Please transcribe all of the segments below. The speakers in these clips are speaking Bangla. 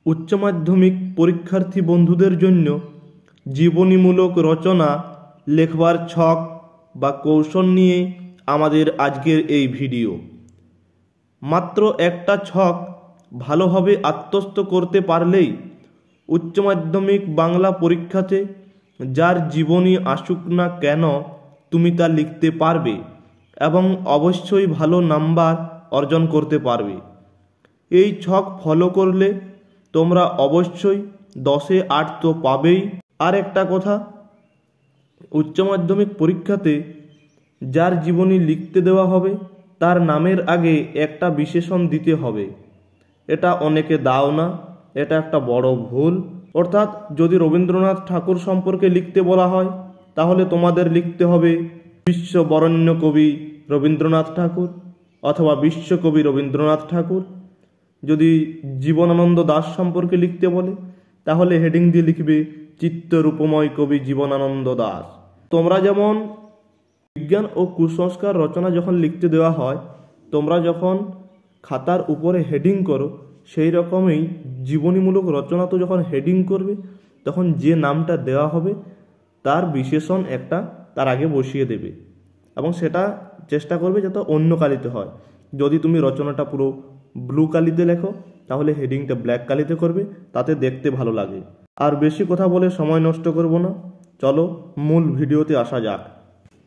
উচ্চ মাধ্যমিক পরীক্ষার্থী বন্ধুদের জন্য জীবনীমূলক রচনা লেখবার ছক বা কৌশল নিয়ে আমাদের আজকের এই ভিডিও। মাত্র একটা ছক ভালোভাবে আত্মস্থ করতে পারলেই উচ্চ মাধ্যমিক বাংলা পরীক্ষাতে যার জীবনী আসুক না কেন তুমি তা লিখতে পারবে এবং অবশ্যই ভালো নাম্বার অর্জন করতে পারবে। এই ছক ফলো করলে তোমরা অবশ্যই 10-এ 8 তো পাবেই। আর একটা কথা, উচ্চ মাধ্যমিক পরীক্ষাতে যার জীবনী লিখতে দেওয়া হবে তার নামের আগে একটা বিশেষণ দিতে হবে। এটা অনেকে দাও না, এটা একটা বড় ভুল। অর্থাৎ যদি রবীন্দ্রনাথ ঠাকুর সম্পর্কে লিখতে বলা হয় তাহলে তোমাদের লিখতে হবে বিশ্ববরেণ্য কবি রবীন্দ্রনাথ ঠাকুর অথবা বিশ্বকবি রবীন্দ্রনাথ ঠাকুর। যদি জীবনানন্দ দাশ সম্পর্কে লিখতে বলে তাহলে হেডিং দিয়ে লিখবে চিত্তরূপময় কবি জীবনানন্দ দাশ। তোমরা যেমন বিজ্ঞান ও কুসংস্কার রচনা যখন লিখতে দেওয়া হয়, তোমরা যখন খাতার উপরে হেডিং করো সেই রকমই জীবনীমূলক রচনা তো যখন হেডিং করবে তখন যে নামটা দেওয়া হবে তার বিশেষণ একটা তার আগে বসিয়ে দেবে এবং সেটা চেষ্টা করবে যাতে অন্য কালিতে হয়। যদি তুমি রচনাটা পুরো ব্লু কালিতে লেখো তাহলে হেডিংটা ব্ল্যাক কালিতে করবে, তাতে দেখতে ভালো লাগে। আর বেশি কথা বলে সময় নষ্ট করব না, চলো মূল ভিডিওতে আসা যাক।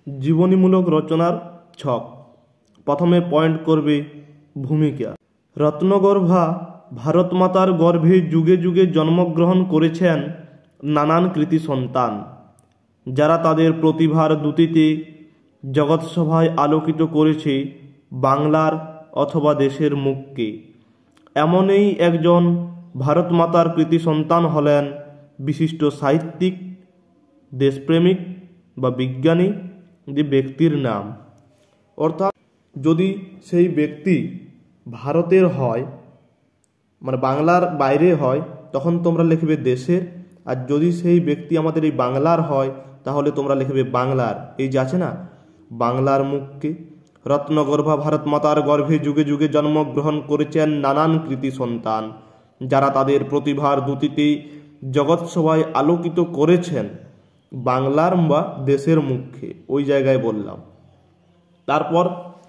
জীবনীমূলক রচনার ছক। প্রথমে পয়েন্ট করবে ভূমিকা। রত্নগর্ভা ভারত মাতার গর্ভে যুগে যুগে জন্মগ্রহণ করেছেন নানান কৃতি সন্তান, যারা তাদের প্রতিভার দ্যুতিতে জগৎসভায় আলোকিত করেছে বাংলার অথবা দেশের মুখকে। এমনই একজন ভারত মাতার কৃতি সন্তান হলেন বিশিষ্ট সাহিত্যিক, দেশপ্রেমিক বা বিজ্ঞানী যে ব্যক্তির নাম। অর্থাৎ যদি সেই ব্যক্তি ভারতের হয় মানে বাংলার বাইরে হয় তখন তোমরা লিখবে দেশের, আর যদি সেই ব্যক্তি আমাদের এই বাংলার হয় তাহলে তোমরা লিখবে বাংলার। এই যে আছে না বাংলার মুখকে। রত্নগর্ভা ভারত মাতার গর্ভে যুগে যুগে জন্মগ্রহণ করেছেন নানান কৃতি সন্তান, যারা তাদের প্রতিভার দ্যুতিতে জগৎসভায় আলোকিত করেছেন বাংলার বা দেশের মুখে। ওই জায়গায় বললাম। তারপর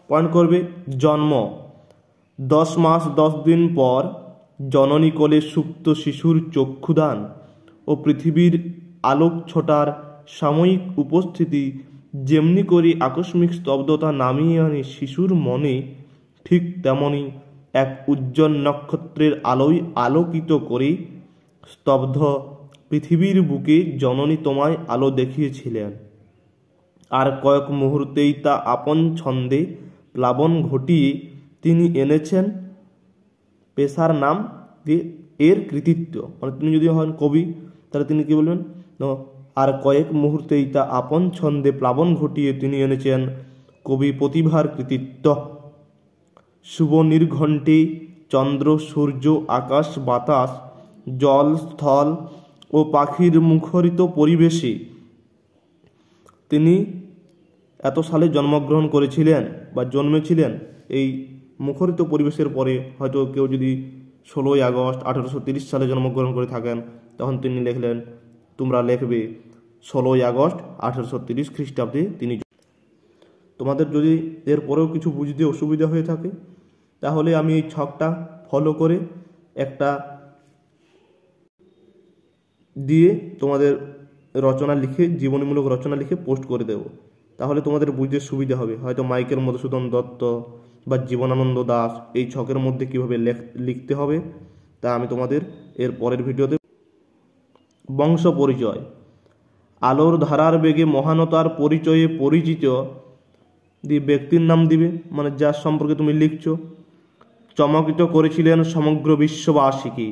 পয়েন্ট করবে জন্ম। 10 মাস 10 দিন পর জননী কোলে সুপ্ত শিশুর চক্ষুদান ও পৃথিবীর আলোক ছোটার সাময়িক উপস্থিতি যেমনি করে আকস্মিক স্তব্ধতা নামিয়ে আনে শিশুর মনে, ঠিক তেমনি এক উজ্জ্বল নক্ষত্রের আলোয় আলোকিত করে স্তব্ধ পৃথিবীর বুকে জননী তোমায় আলো দেখিয়েছিলেন। আর কয়েক মুহূর্তেই তা আপন ছন্দে প্লাবন ঘটিয়ে তিনি এনেছেন পেশার নাম দিয়ে এর কৃতিত্ব। মানে তিনি যদি হন কবি তাহলে তিনি কি বলবেন, আর কয়েক মুহূর্তেই তা আপন ছন্দে প্লাবন ঘটিয়ে তিনি এনেছেন কবি প্রতিভার কৃতিত্ব। শুভ নির্ঘণ্টে চন্দ্র সূর্য আকাশ বাতাস জল স্থল ও পাখির মুখরিত পরিবেশে তিনি এত সালে জন্মগ্রহণ করেছিলেন বা জন্মেছিলেন। এই মুখরিত পরিবেশের পরে হয়তো কেউ যদি 16ই আগস্ট 1830 সালে জন্মগ্রহণ করে থাকেন তখন তিনি লিখলেন, তোমরা লিখবে 16ই আগস্ট 1830 খ্রিস্টাব্দে তিনি। তোমাদের যদি এরপরেও কিছু বুঝতে অসুবিধা হয়ে থাকে তাহলে আমি এই ছকটা ফলো করে একটা দিয়ে তোমাদের রচনা লিখে জীবনীমূলক রচনা লিখে পোস্ট করে দেব, তাহলে তোমাদের বুঝতে সুবিধা হবে। হয়তো মাইকেল মধুসূদন দত্ত বা জীবনানন্দ দাশ এই ছকের মধ্যে কীভাবে লিখতে হবে তা আমি তোমাদের এর পরের ভিডিওতে। বংশ পরিচয়। আলোর ধারার বেগে মহানতার পরিচয়ে পরিচিত দিয়ে ব্যক্তির নাম দিবে, মানে যার সম্পর্কে তুমি লিখছো। চমকিত করেছিলেন সমগ্র বিশ্ববাসীকে।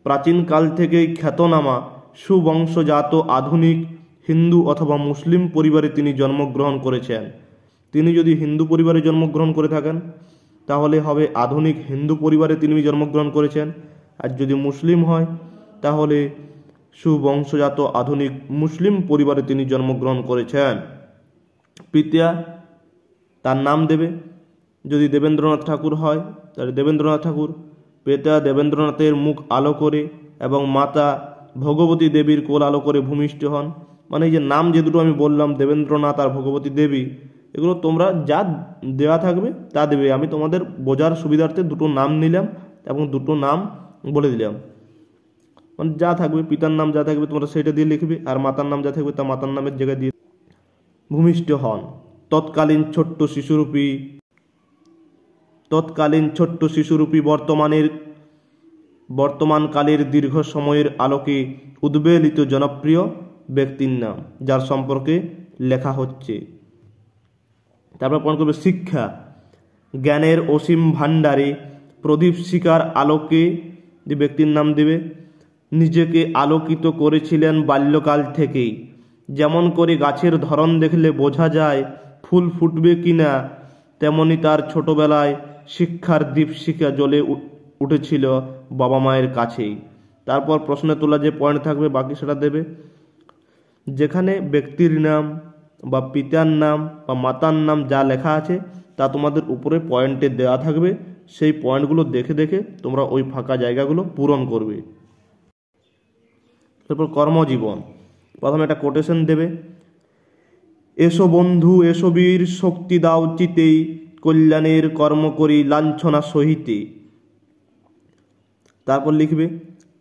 প্রাচীনকাল থেকেই খ্যাতনামা সুবংশজাত আধুনিক হিন্দু অথবা মুসলিম পরিবারে তিনি জন্মগ্রহণ করেছেন। তিনি যদি হিন্দু পরিবারে জন্মগ্রহণ করে থাকেন তাহলে হবে আধুনিক হিন্দু পরিবারে তিনি জন্মগ্রহণ করেছেন, আর যদি মুসলিম হয় তাহলে সুবংশজাত আধুনিক মুসলিম পরিবারে তিনি জন্মগ্রহণ করেছেন। পিতা তার নাম দেবে, যদি দেবেন্দ্রনাথ ঠাকুর হয় তাহলে দেবেন্দ্রনাথ ঠাকুর, পিতা দেবেন্দ্রনাথের মুখ আলো করে এবং মাতা ভগবতী দেবীর কোল আলো করে ভূমিষ্ঠ হন। মানে এই যে নাম যে দুটো আমি বললাম, দেবেন্দ্রনাথ আর ভগবতী দেবী, এগুলো তোমরা যা দেওয়া থাকবে তা দেবে। আমি তোমাদের বোঝার সুবিধার্থে দুটো নাম নিলাম এবং দুটো নাম বলে দিলাম। মানে যা থাকবে, পিতার নাম যা থাকবে তোমরা সেটা দিয়ে লিখবে, আর মাতার নাম যা থাকবে তা মাতার নামের জায়গায় দিয়ে ভূমিষ্ঠ হন। তৎকালীন ছোট্ট শিশুরূপী বর্তমানকালের দীর্ঘ সময়ের আলোকে উদ্বেলিত জনপ্রিয় ব্যক্তির নাম যার সম্পর্কে লেখা হচ্ছে। তারপর পয়েন্ট করবে শিক্ষা। জ্ঞানের অসীম ভাণ্ডারে প্রদীপ শিখার আলোকে যে ব্যক্তির নাম দেবে। নিজেকে আলোকিত করেছিলেন বাল্যকাল থেকেই। যেমন করে গাছের ধরন দেখলে বোঝা যায় ফুল ফুটবে কিনা, তেমনি তার ছোটবেলায় শিক্ষার দীপশিখা জ্বলে উঠেছিল বাবা মায়ের কাছেই। তারপর প্রশ্নে তোলা যে পয়েন্ট থাকবে বাকি সেটা দেবে। যেখানে ব্যক্তির নাম বা পিতার নাম বা মাতার নাম যা লেখা আছে তা তোমাদের উপরে পয়েন্টে দেওয়া থাকবে, সেই পয়েন্টগুলো দেখে দেখে তোমরা ওই ফাঁকা জায়গাগুলো পূরণ করবে। তারপর কর্মজীবন। প্রথমে একটা কোটেশন দেবে, এসো বন্ধু এসো বীর, শক্তি দাও চিতেই, কল্যাণের কর্ম করি লাঞ্ছনা সহিতে। তারপর লিখবে,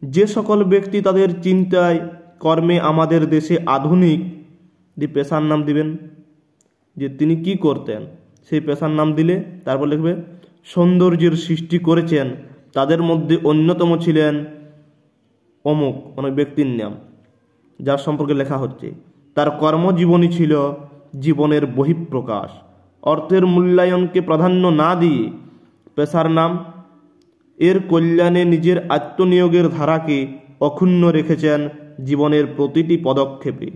যে সকল ব্যক্তি তাদের চিন্তায় কর্মে আমাদের দেশে আধুনিক, যে পেশার নাম দিবেন, যে তিনি কি করতেন সেই পেশার নাম দিলে তারপর লিখবে সৌন্দর্যের সৃষ্টি করেছেন, তাদের মধ্যে অন্যতম ছিলেন অমুক, মানে ব্যক্তির নাম যার সম্পর্কে লেখা হচ্ছে। তার কর্মজীবনী ছিল জীবনের বহিঃপ্রকাশ। অর্থের মূল্যায়নকে প্রাধান্য না দিয়ে পেশার নাম এর কল্যাণে নিজের আত্মনিয়োগের ধারাকে অক্ষুণ্ণ রেখেছেন জীবনের প্রতিটি পদক্ষেপে।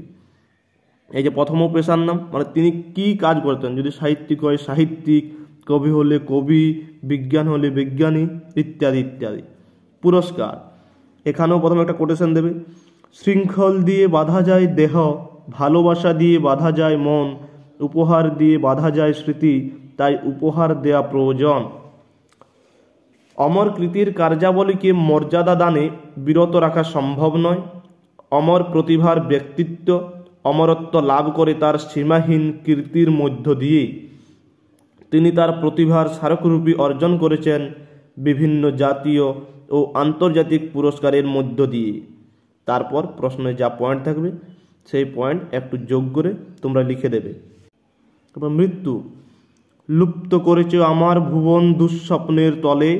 এই যে প্রথম পেশার নাম, মানে তিনি কি কাজ করতেন, যদি সাহিত্যিক হয় সাহিত্যিক, কবি হলে কবি, বিজ্ঞান হলে বিজ্ঞানী, ইত্যাদি ইত্যাদি। পুরস্কার, এখানেও প্রথমে একটা কোটেশন দেবে, শৃঙ্খল দিয়ে বাঁধা যায় দেহ, ভালোবাসা দিয়ে বাঁধা যায় মন, উপহার দিয়ে বাঁধা যায় স্মৃতি, তাই উপহার দেয়া প্রয়োজন। অমর কৃতির কার্যাবলীকে মর্যাদা দানে বিরত রাখা সম্ভব নয়। অমর প্রতিভার ব্যক্তিত্ব অমরত্ব লাভ করে তার সীমাহীন কীর্তির মধ্য দিয়ে। তিনি তার প্রতিভার স্মারকরূপী অর্জন করেছেন বিভিন্ন জাতীয় ও আন্তর্জাতিক পুরস্কারের মধ্য দিয়ে। তারপর প্রশ্নে যা পয়েন্ট থাকবে সেই পয়েন্ট একটু যোগ করে তোমরা লিখে দেবে। তারপর মৃত্যু, লুপ্ত করেছ আমার ভুবন দুঃস্বপ্নের তলে,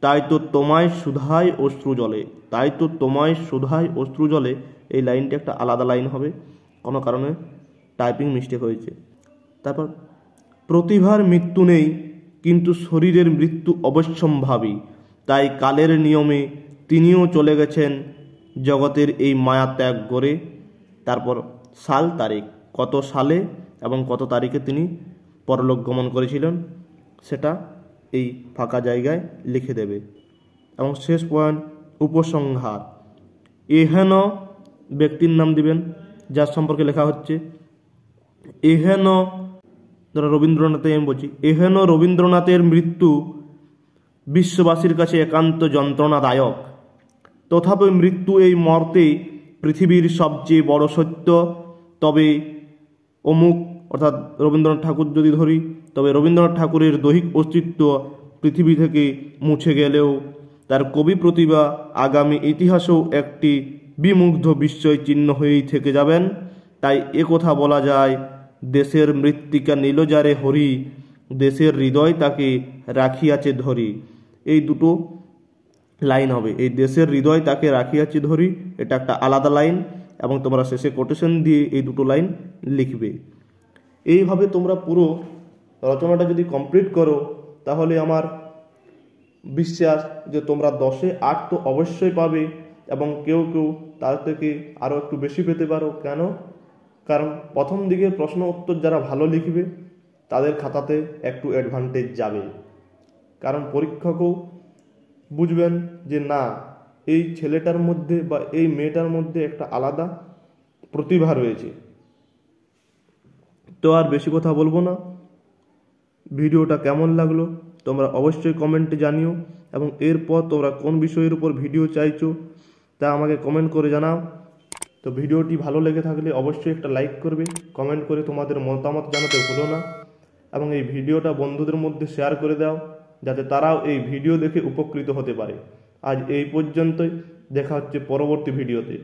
তাই তো তোমায় সুধায় অশ্রু জলে। তাই তো তোমায় সুধায় অশ্রু জলে, এই লাইনটি একটা আলাদা লাইন হবে, কোনো কারণে টাইপিং মিস্টেক হয়েছে। তারপর প্রতিভার মৃত্যু নেই, কিন্তু শরীরের মৃত্যু অবশ্যম্ভাবী, তাই কালের নিয়মে তিনিও চলে গেছেন জগতের এই মায়া ত্যাগ করে। তারপর সাল তারিখ, কত সালে এবং কত তারিখে তিনি পরলোক গমন করেছিলেন সেটা এই ফাঁকা জায়গায় লিখে দেবে। এবং শেষ পয়েন্ট উপসংহার, এহেন ব্যক্তির নাম দিবেন যার সম্পর্কে লেখা হচ্ছে। এহেন ধরো রবীন্দ্রনাথের আমি বলছি, এহেন রবীন্দ্রনাথের মৃত্যু বিশ্ববাসীর কাছে একান্ত যন্ত্রণাদায়ক। তথাপি মৃত্যু এই মর্তে পৃথিবীর সবচেয়ে বড় সত্য। তবে অমুক অর্থাৎ রবীন্দ্রনাথ ঠাকুর যদি ধরি, তবে রবীন্দ্রনাথ ঠাকুরের দৈহিক অস্তিত্ব পৃথিবী থেকে মুছে গেলেও তার কবি প্রতিভা আগামী ইতিহাসেও একটি বিমুগ্ধ বিস্ময় চিহ্ন হয়েই থেকে যাবেন। তাই একথা বলা যায়, দেশের মৃত্তিকা নীলজারে হরি, দেশের হৃদয় তাকে রাখিয়াছে ধরি। এই দুটো লাইন হবে, এই দেশের হৃদয় তাকে রাখিয়াছে ধরি, এটা একটা আলাদা লাইন এবং তোমরা শেষে কোটেশন দিয়ে এই দুটো লাইন লিখবে। এইভাবে তোমরা পুরো রচনাটা যদি কমপ্লিট করো তাহলে আমার বিশ্বাস যে তোমরা 10-এ 8 তো অবশ্যই পাবে, এবং কেউ কেউ তার থেকে আরও একটু বেশি পেতে পারো। কেন? কারণ প্রথম দিকে প্রশ্ন উত্তর যারা ভালো লিখবে তাদের খাতাতে একটু অ্যাডভান্টেজ যাবে, কারণ পরীক্ষকও বুঝবেন যে না, এই ছেলেটার মধ্যে বা এই মেয়েটার মধ্যে একটা আলাদা প্রতিভা রয়েছে। তো আর বেশি কথা বলবো না। ভিডিওটা কেমন লাগলো তোমরা অবশ্যই কমেন্টে জানিও, এবং এরপর তোমরা কোন বিষয়ের উপর ভিডিও চাইছো তা আমাকে কমেন্ট করে জানাও। তো ভিডিওটি ভালো লেগে থাকলে অবশ্যই একটা লাইক করবে, কমেন্ট করে তোমাদের মতামত জানাতে ভুলো না, এবং এই ভিডিওটা বন্ধুদের মধ্যে শেয়ার করে দাও যাতে তারাও এই ভিডিও দেখে উপকৃত হতে পারে। আজ এই পর্যন্তই, দেখা হচ্ছে পরবর্তী ভিডিওতে।